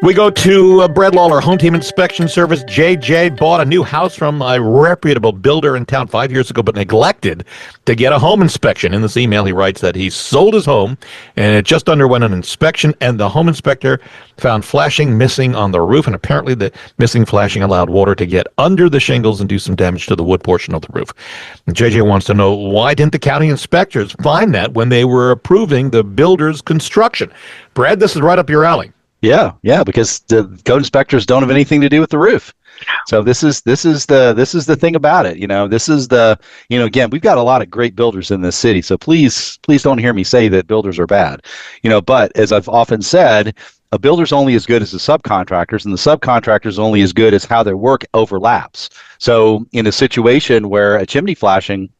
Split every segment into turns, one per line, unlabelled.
We go to Brad Lawler, Home Team Inspection Service. JJ bought a new house from a reputable builder in town 5 years ago, but neglected to get a home inspection. In this email, he writes that he sold his home, and it just underwent an inspection, and the home inspector found flashing missing on the roof, and apparently the missing flashing allowed water to get under the shingles and do some damage to the wood portion of the roof. And JJ wants to know, why didn't the county inspectors find that when they were approving the builder's construction? Brad, this is right up your alley.
Yeah, because the code inspectors don't have anything to do with the roof. So this is the thing about it. Again, we've got a lot of great builders in this city. So please don't hear me say that builders are bad. But as I've often said, a builder's only as good as the subcontractors, and the subcontractor's only as good as how their work overlaps. So in a situation where a chimney flashing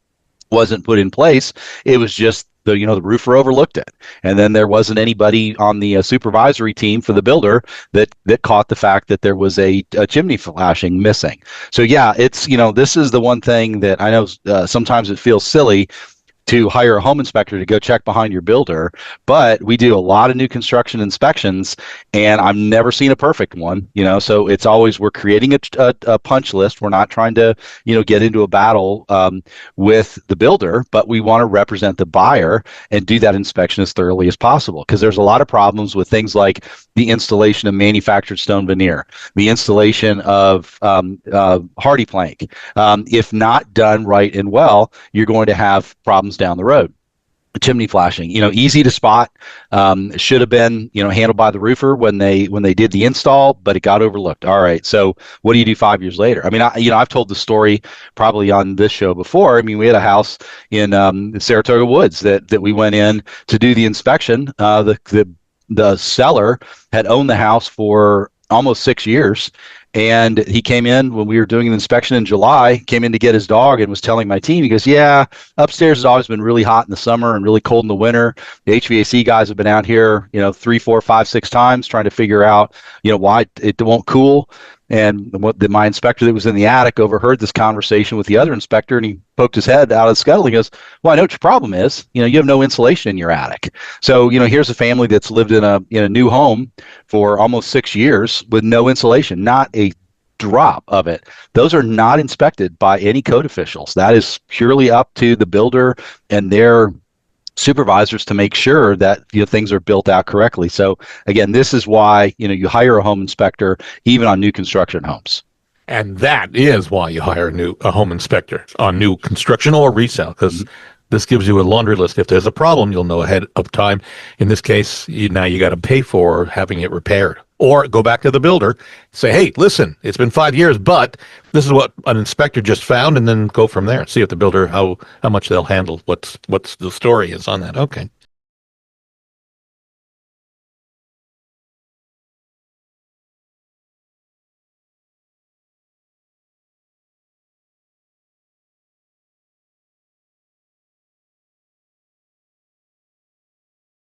wasn't put in place, it was just the roofer overlooked it, and then there wasn't anybody on the supervisory team for the builder that caught the fact that there was a chimney flashing missing. So yeah, it's this is the one thing that I know sometimes it feels silly to hire a home inspector to go check behind your builder, but we do a lot of new construction inspections, and I've never seen a perfect one. So it's always, we're creating a punch list. We're not trying to get into a battle with the builder, but we want to represent the buyer and do that inspection as thoroughly as possible, because there's a lot of problems with things like the installation of manufactured stone veneer, the installation of hardy plank. If not done right and well, you're going to have problems down the road. Chimney flashing, easy to spot, should have been, handled by the roofer when they did the install, but it got overlooked. All right, so what do you do 5 years later? I mean, I've told the story probably on this show before. I mean, we had a house in Saratoga Woods that we went in to do the inspection. The seller had owned the house for almost 6 years. And he came in when we were doing an inspection in July, came in to get his dog, and was telling my team, he goes, yeah, upstairs has always been really hot in the summer and really cold in the winter. The HVAC guys have been out here, 3, 4, 5, 6 times trying to figure out, why it won't cool. And my inspector that was in the attic overheard this conversation with the other inspector, and he poked his head out of the scuttle. He goes, well, I know what your problem is. You have no insulation in your attic. So, here's a family that's lived in a new home for almost 6 years with no insulation, not a drop of it. Those are not inspected by any code officials. That is purely up to the builder and their supervisors to make sure that things are built out correctly. So again, this is why you hire a home inspector even on new construction homes.
And that is why you hire a home inspector on new construction or resale, because this gives you a laundry list. If there's a problem, you'll know ahead of time. In this case, now you got to pay for having it repaired. Or go back to the builder, say, hey, listen, it's been 5 years, but this is what an inspector just found, and then go from there. See if the builder, how much they'll handle, what's the story is on that. Okay.